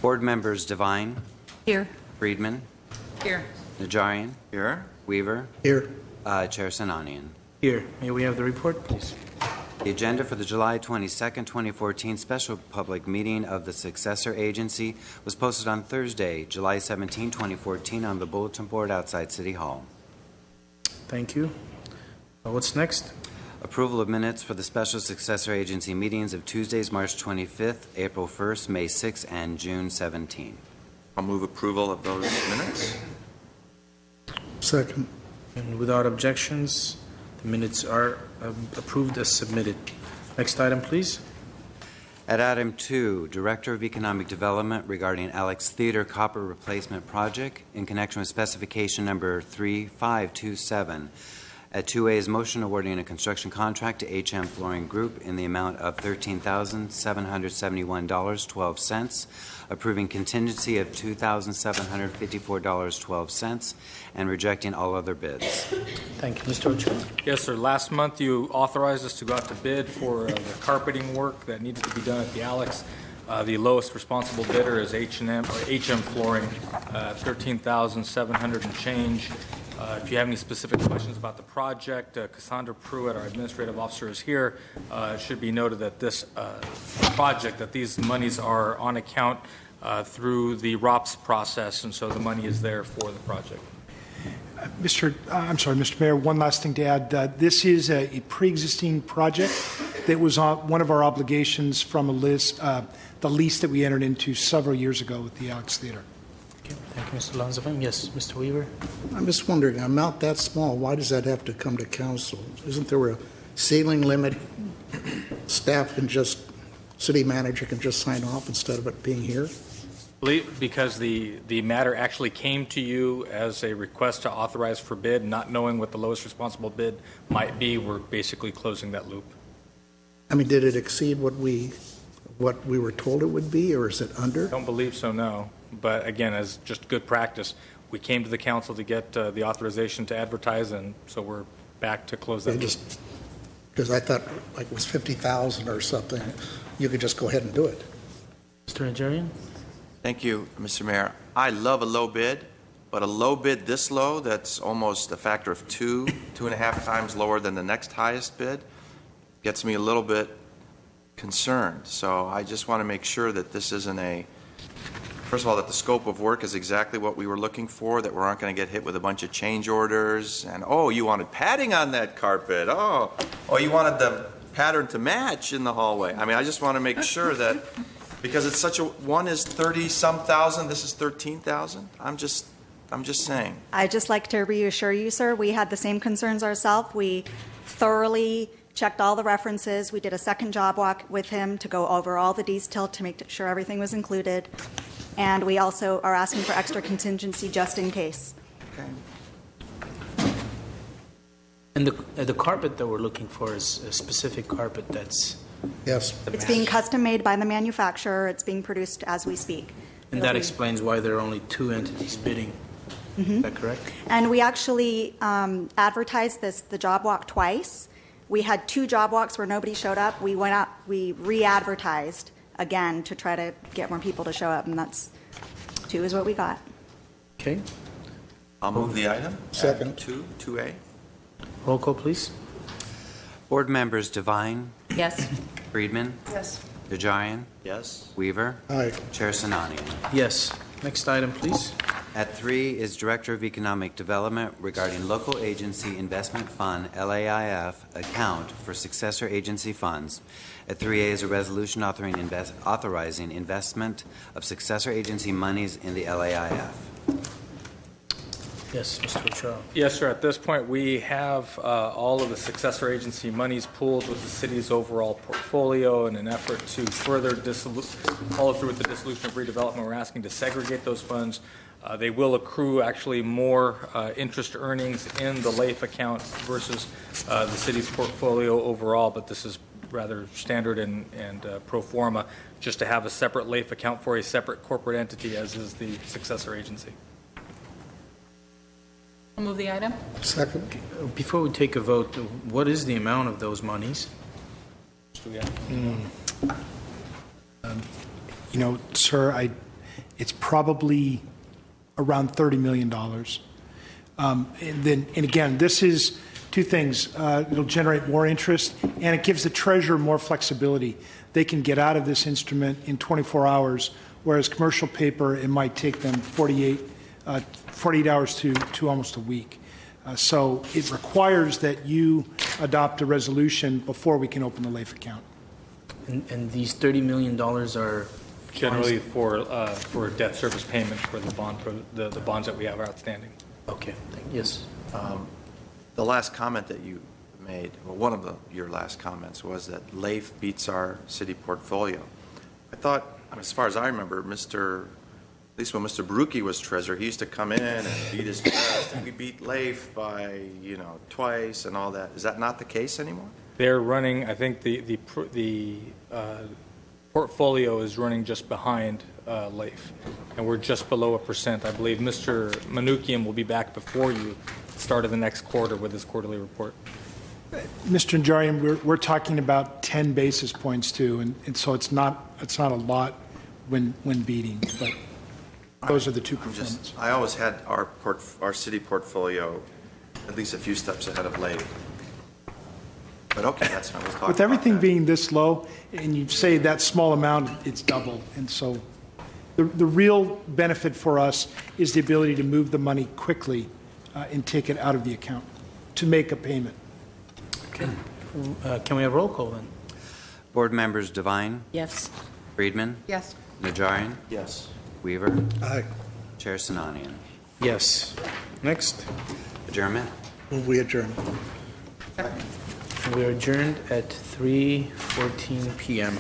Board members Devine, Here. Friedman, Here. Najarian, Here. Weaver, Here. Chair Sinanian. Here. May we have the report, please? The agenda for the July 22nd, 2014 special public meeting of the Successor Agency was posted on Thursday, July 17, 2014 on the bulletin board outside City Hall. Thank you. What's next? Approval of minutes for the Special Successor Agency meetings of Tuesdays, March 25th, April 1st, May 6th, and June 17. I'll move approval of those minutes. Second. And without objections, the minutes are approved as submitted. Next item, please. At item 2, Director of Economic Development regarding Alex Theater Copper Replacement Project in connection with specification number 3527. At 2A is motion awarding a construction contract to HM Flooring Group in the amount of $13,771.12, approving contingency of $2,754.12, and rejecting all other bids. Thank you. Mr. Ochoa. Yes, sir. Last month you authorized us to go out to bid for the carpeting work that needed to be done at the Alex. The lowest responsible bidder is HM Flooring, $13,700 and change. If you have any specific questions about the project, Cassandra Pruitt, our administrative officer, is here. It should be noted that this project, that these monies are on account through the ROPS process, and so the money is there for the project. Mr. Mayor, one last thing to add. This is a pre-existing project that was one of our obligations from the lease that we entered into several years ago with the Alex Theater. Okay. Thank you, Mr. Lanzafame. Yes, Mr. Weaver. I'm just wondering, an amount that small, why does that have to come to council? Isn't there a ceiling limit? Staff can just, city manager can just sign off instead of it being here? Because the matter actually came to you as a request to authorize for bid, not knowing what the lowest responsible bid might be, we're basically closing that loop. I mean, did it exceed what we were told it would be, or is it under? I don't believe so, no. But again, as just good practice, we came to the council to get the authorization to advertise, and so we're back to close that loop. Just because I thought like it was 50,000 or something, you could just go ahead and do it. Mr. Najarian. Thank you, Mr. Mayor. I love a low bid, but a low bid this low, that's almost a factor of 2.5 times lower than the next highest bid, gets me a little bit concerned. So I just want to make sure that this isn't first of all, that the scope of work is exactly what we were looking for, that we aren't going to get hit with a bunch of change orders, and oh, you wanted padding on that carpet, oh, you wanted the pattern to match in the hallway. I mean, I just want to make sure that, because it's one is 30-some thousand, this is 13,000. I'm just saying. I'd just like to reassure you, sir, we had the same concerns ourselves. We thoroughly checked all the references. We did a second job walk with him to go over all the detail to make sure everything was included. And we also are asking for extra contingency just in case. Okay. And the carpet that we're looking for is a specific carpet that's... Yes. It's being custom made by the manufacturer. It's being produced as we speak. And that explains why there are only 2 entities bidding. Is that correct? And we actually advertised the job walk twice. We had 2 job walks where nobody showed up. We went out, we re-advertised again to try to get more people to show up, and that's 2 is what we got. Okay. I'll move the item. Second. 2A. Roll call, please. Board members Devine, Yes. Friedman, Yes. Najarian, Yes. Weaver, Aye. Chair Sinanian. Yes. Next item, please. At 3 is Director of Economic Development regarding Local Agency Investment Fund, LAIF, account for successor agency funds. At 3A is a resolution authorizing investment of successor agency monies in the LAIF. Yes, Mr. Ochoa. Yes, sir. At this point, we have all of the successor agency monies pooled with the city's overall portfolio in an effort to further follow through with the dissolution of redevelopment. We're asking to segregate those funds. They will accrue actually more interest earnings in the LAIF account versus the city's portfolio overall, but this is rather standard and pro forma, just to have a separate LAIF account for a separate corporate entity, as is the successor agency. I'll move the item. Second. Before we take a vote, what is the amount of those monies? You know, sir, it's probably around $30 million. And again, this is two things. It'll generate more interest, and it gives the treasurer more flexibility. They can get out of this instrument in 24 hours, whereas commercial paper, it might take them 48 hours to almost a week. So it requires that you adopt a resolution before we can open the LAIF account. And these $30 million are Generally for debt service payment for the the bonds that we have outstanding. okay. Yes. The last comment that you made, well, one of your last comments was that LAIF beats our city portfolio. I thought, as far as I remember, at least when Mr. Barucki was treasurer, he used to come in and beat his chest, and we beat LAIF by, twice and all that. Is that not the case anymore? They're running, I think the portfolio is running just behind LAIF, and we're just below 1%. I believe Mr. Manukian will be back before you at the start of the next quarter with his quarterly report. Mr. Najarian, we're talking about 10 basis points too, and so it's not a lot when beating, but those are the two performances. I always had our city portfolio at least a few steps ahead of LAIF. But okay, that's fine. We'll talk With about everything that. being this low, and you say that small amount, it's double. And so the real benefit for us is the ability to move the money quickly and take it out of the account to make a payment. Okay. Can we have roll call then? Board members Devine, Yes. Friedman, Yes. Najarian, Yes. Weaver, Aye. Chair Sinanian. Yes. Next. Adjournment. Move we adjourn. We are adjourned at 3:14 p.m.